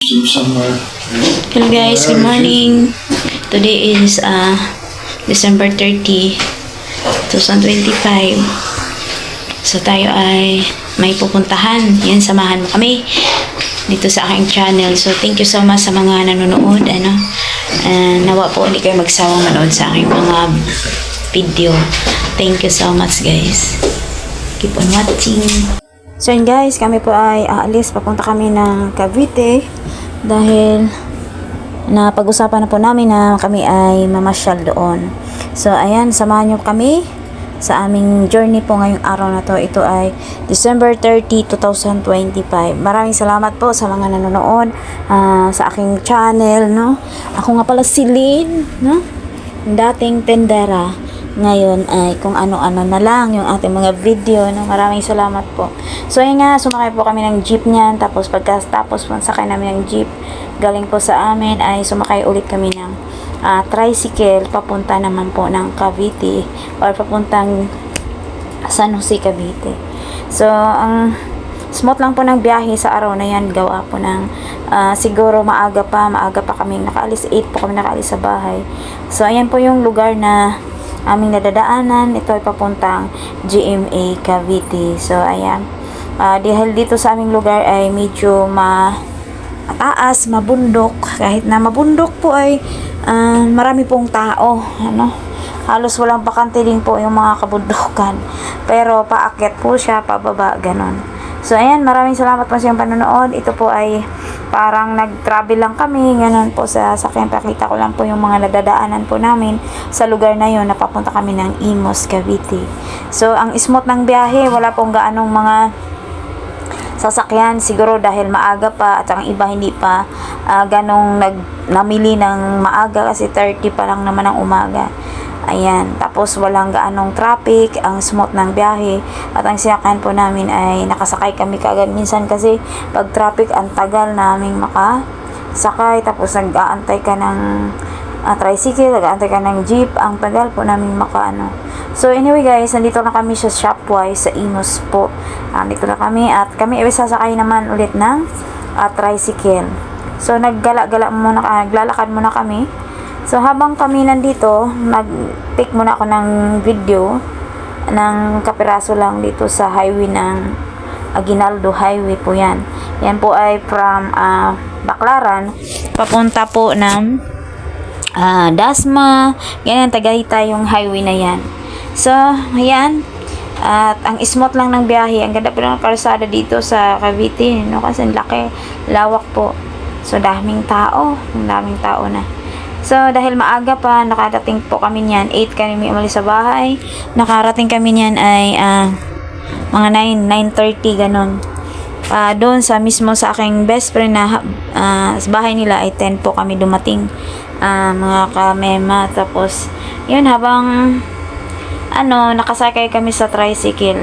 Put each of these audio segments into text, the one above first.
Hello guys, good morning. Today is December 30, 2025. So tayo ay may pupuntahan. Yan, samahan mo kami dito sa aking channel. So thank you so much sa mga nanonood. Nawa po hindi kayo magsawang manood sa aking mga video. Thank you so much guys. Keep on watching. So yun guys, kami po ay aalis. Papunta kami ng Cavite dahil napag-usapan na po namin na kami ay mamasyal doon. So ayan, samahan nyo kami sa aming journey po ngayong araw na to. Ito ay December 30, 2025. Maraming salamat po sa mga nanonood sa aking channel, no? Ako nga pala si Lynn, no? Dating tendera. Ngayon ay kung ano-ano na lang yung ating mga video, no? Maraming salamat po. So ayun nga, sumakay po kami ng jeep niyan. Tapos pagkatapos po sakay namin ng jeep galing po sa amin, ay sumakay ulit kami ng tricycle papunta naman po ng Cavite or papuntang San Jose, Cavite. So ang smooth lang po ng biyahe sa araw na yan, gawa po ng siguro maaga pa kami nakaalis, 8 po kami nakaalis sa bahay. So ayan po yung lugar na aming nadadaanan. Ito ay papuntang GMA Cavite. So ayan, dahil dito sa aming lugar ay medyo mataas, mabundok. Kahit na mabundok po ay marami pong tao, ano, halos walang bakante din po yung mga kabundukan, pero paakyat po siya, pababa, ganon. So ayan, maraming salamat po sa iyong panonood. Ito po ay parang nag-travel lang kami, ganon po sa sakyan. Pakita ko lang po yung mga nadadaanan po namin sa lugar na yun. Napapunta kami ng Imus, Cavite. So ang smooth ng biyahe, wala pong gaanong mga sasakyan, siguro dahil maaga pa at ang iba hindi pa ganong namili ng maaga kasi 30 pa lang naman ang umaga. Ayan, tapos walang gaanong traffic, ang smooth ng biyahe. At ang sinakyan po namin ay nakasakay kami kaagad. Minsan kasi pag traffic, ang tagal naming makasakay. Tapos nag-aantay ka ng tricycle, nag-aantay ka ng jeep, ang tagal po namin makaano. So anyway guys, nandito na kami sa Shopwise sa Imus po. Nandito na kami at kami ay sasakay naman ulit ng tricycle. So naglalakad muna kami. So habang kami nandito, nag-take muna ako ng video ng kapiraso lang dito sa highway ng Aguinaldo Highway po yan. Yan po ay from Baclaran papunta po ng Dasma, ganyan, Tagaytay yung highway na yan. So ayan, at ang smooth lang ng biyahe. Ang ganda po ng kalsada dito sa Cavite, no? Kasi laki, lawak po. So daming tao na. So, dahil maaga pa, nakarating po kami niyan. 8 kami umalis sa bahay. Nakarating kami niyan ay mga 9:30, ganun. Doon sa mismo sa aking best friend na sa bahay nila ay 10 po kami dumating. Mga kamema. Tapos, yun, habang nakasakay kami sa tricycle.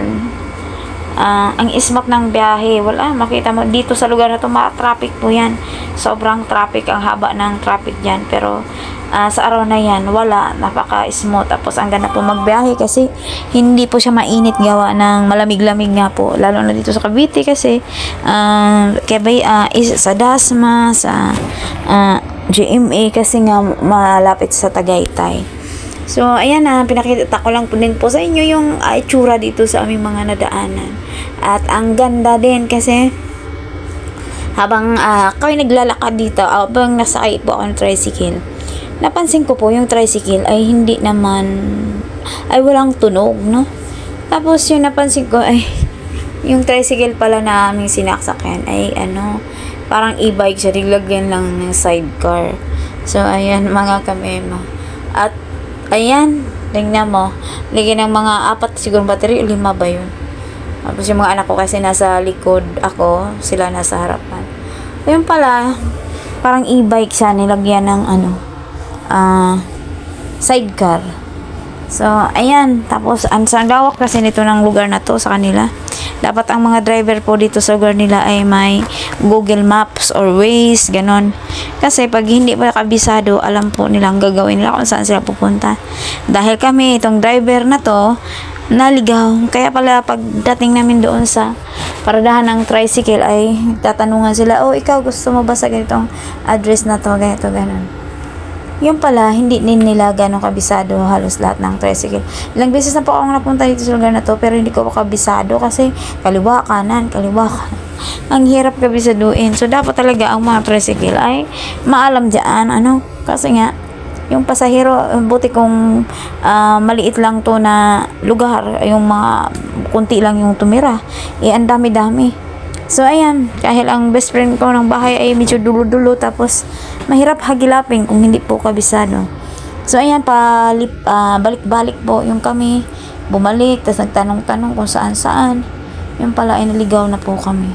Ang smooth ng biyahe, wala, makita mo dito sa lugar na to, traffic po yan, sobrang traffic, ang haba ng traffic dyan, pero sa araw na yan, wala, napaka smooth. Tapos ang ganda po magbiyahe kasi hindi po siya mainit, gawa ng malamig-lamig nga po, lalo na dito sa Cavite kasi sa Dasma, sa GMA kasi nga malapit sa Tagaytay. So, ayan pinakita ko lang po din po sa inyo yung itsura dito sa aming mga nadaanan. At ang ganda din kasi habang kayo naglalakad dito, habang nasakay po ako ng tricycle, napansin ko po yung tricycle ay hindi naman, ay walang tunog, no? Tapos yung napansin ko ay yung tricycle pala na aming sinaksakan ay parang e-bike siya, nilagyan lang ng sidecar. So, ayan mga kamema. At ayan, tingnan mo, lagyan ng mga 4 siguro battery, 5 ba yun? Tapos yung mga anak ko kasi nasa likod ako, sila nasa harapan. Ayun pala, parang e-bike siya, nilagyan ng sidecar. So, ayan, tapos ang lawak kasi nito ng lugar na to sa kanila. Dapat ang mga driver po dito sa lugar nila ay may Google Maps or Waze, ganon. Kasi pag hindi pa kabisado, alam po nilang gagawin nila kung saan sila pupunta. Dahil kami, itong driver na to, naligaw. Kaya pala pagdating namin doon sa paradahan ng tricycle ay tatanungan sila, oh, ikaw gusto mo ba sa ganitong address na to, ganito, ganon. Yung pala, hindi din nila ganong kabisado halos lahat ng tricycle. Ilang beses na po akong napunta dito sa lugar na to, pero hindi ko pa kabisado kasi kaliwa, kanan. Ang hirap kabisaduin. So, dapat talaga ang mga tricycle ay maalam dyan, kasi nga, yung pasahero, buti kung maliit lang to na lugar, yung mga kunti lang yung tumira, ang dami-dami. So, ayan, kahit ang best friend ko ng bahay ay medyo dulo-dulo, tapos mahirap hagilapin kung hindi po kabisado. So, ayan, balik-balik po yung kami, bumalik, tapos nagtanong-tanong kung saan-saan. Yung pala ay naligaw na po kami.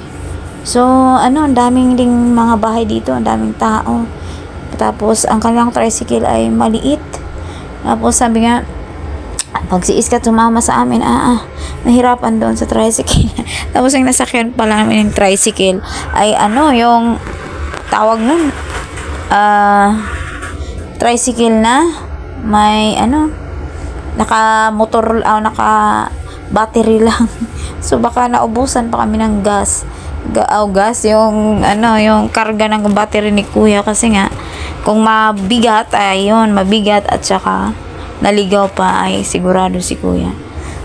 So, ang daming ding mga bahay dito, ang daming tao. Tapos, ang kanilang tricycle ay maliit. Tapos, sabi nga, pag si Iska tumama sa amin, nahirapan doon sa tricycle. Tapos yung nasakyan pala namin yung tricycle ay yung tawag nun, tricycle na may naka motor, naka battery lang. So baka naubusan pa kami ng gas yung yung karga ng battery ni kuya, kasi nga kung mabigat at saka naligaw pa ay sigurado si kuya.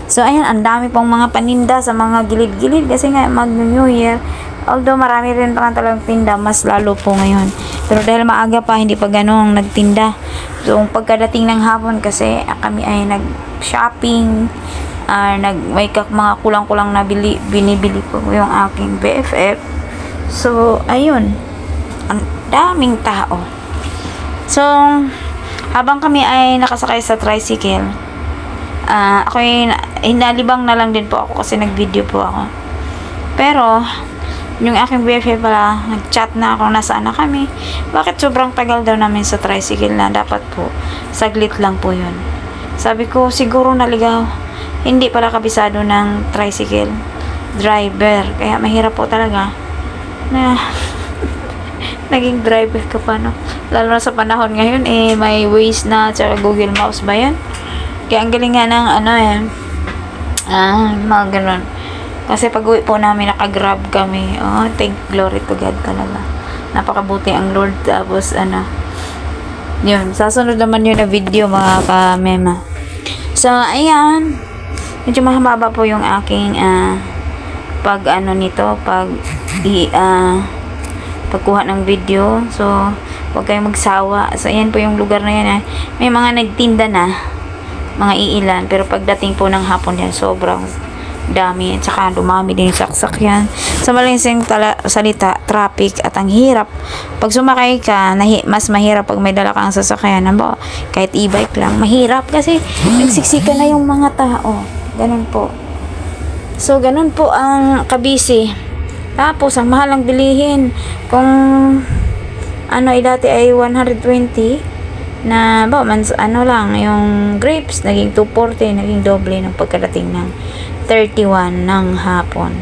So, ayan, ang dami pong mga paninda sa mga gilid-gilid kasi nga mag-New Year. Although marami rin pa talagang tinda, mas lalo po ngayon. Pero dahil maaga pa, hindi pa ganong nagtinda. So, pagkadating ng hapon kasi kami ay nag-shopping, may mga kulang-kulang na binibili ko yung aking BFF. So, ayun, ang daming tao. So, habang kami ay nakasakay sa tricycle, ako hinalibang na lang din po ako kasi nag-video po ako. Pero, yung aking BFF pala, nag-chat na ako nasaan na kami. Bakit sobrang tagal daw namin sa tricycle na dapat po, saglit lang po yun. Sabi ko, siguro naligaw. Hindi pala kabisado ng tricycle driver. Kaya mahirap po talaga na naging driver ka pa, no? Lalo na sa panahon ngayon, may Waze na, tsaka Google Maps ba yan? Kaya ang galing nga ng mga ganun. Kasi pag uwi po namin, naka-grab kami. Oh, thank glory to God talaga. Napakabuti ang Lord. Tapos, yun. Sasunod naman yun na video, mga ka-mema. So, ayan. Medyo mahaba po yung aking, pagkuha ng video. So, huwag kayong magsawa. So, ayan po yung lugar na yan. May mga nagtinda na, mga iilan. Pero pagdating po ng hapon yan, sobrang dami. At saka dumami din yung saksak yan. Sa malinsing salita, traffic. At ang hirap. Pag sumakay ka, mas mahirap pag may dala kang sasakyan. Kahit e-bike lang. Mahirap kasi nagsiksika na yung mga tao. Ganun po. So, ganun po ang kabisi. Tapos, ang mahal ang bilihin. Kung dati ay 120 na lang, yung grapes naging 240, naging doble ng pagkadating ng 31 ng hapon.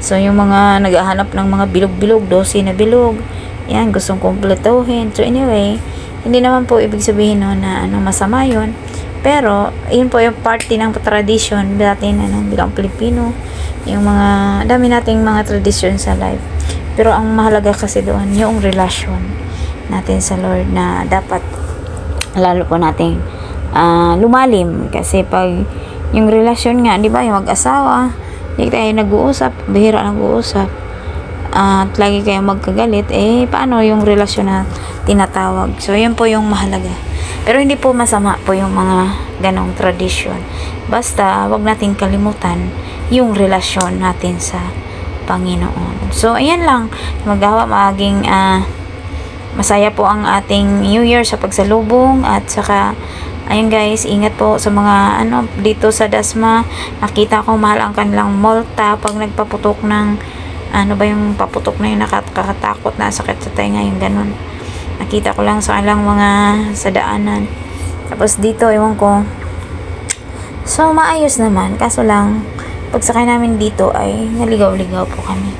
So, yung mga naghahanap ng mga bilog-bilog, 12 na bilog, yan, gustong kumpletohin. So, anyway, hindi naman po ibig sabihin na masama yun. Pero, yun po yung party ng tradition natin, bilang Pilipino. Yung dami nating mga tradition sa life. Pero ang mahalaga kasi doon, yung relasyon natin sa Lord na dapat lalo po nating lumalim. Kasi pag yung relasyon nga, di ba, yung mag-asawa, hindi tayo nag-uusap, bihira nag-uusap, at lagi kayo magkagalit, paano yung relasyon na tinatawag? So, yun po yung mahalaga. Pero hindi po masama po yung mga ganong tradisyon. Basta, wag nating kalimutan yung relasyon natin sa Panginoon. So, ayan lang. Magawa maging masaya po ang ating New Year sa pagsalubong. At saka, ayun guys, ingat po sa mga dito sa Dasma. Nakita ko mahal ang kanilang multa pag nagpaputok ng yung paputok na yung nakakatakot na sakit sa tenga, yung ganun. Nakita ko lang sa kanilang mga sa daanan. Tapos dito, ewan ko. So, maayos naman. Kaso lang, pagsakay namin dito ay naligaw-ligaw po kami.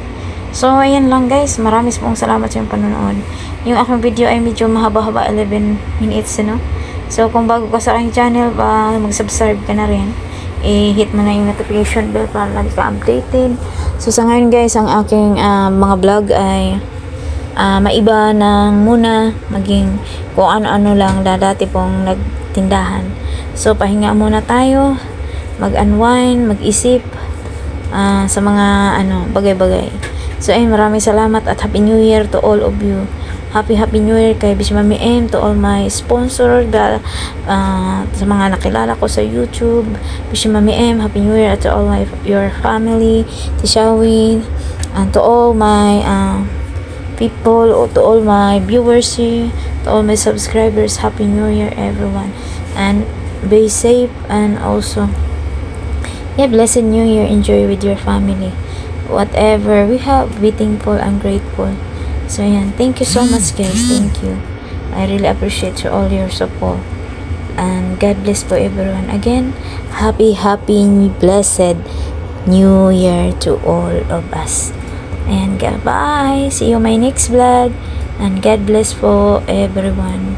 So, ayan lang guys. Maraming pong salamat sa inyong panonood. Yung aking video ay medyo mahaba-haba, 11 minutes, So, kung bago ka sa aking channel, mag-subscribe ka na rin. i-hit mo na yung notification bell para lagi ka updated. So sa ngayon guys, ang aking mga vlog ay maiba ng muna, maging kung ano-ano lang dati pong nagtindahan. So pahinga muna tayo, mag-unwind, mag-isip sa mga bagay-bagay. So ayun, maraming salamat at Happy New Year to all of you. Happy New Year kay Bishi Mami M, to all my sponsor, sa mga nakilala ko sa YouTube. Bishi Mami M, Happy New Year, at to all your family, Tishawi, and to all my people, or to all my viewers here, to all my subscribers. Happy New Year everyone, and be safe, and also blessed New Year. Enjoy with your family. Whatever we have, be thankful and grateful. So yan, thank you so much guys, thank you. I really appreciate all your support. And God bless for everyone. Again, happy, blessed New Year to all of us. And goodbye. See you my next vlog. And God bless for everyone.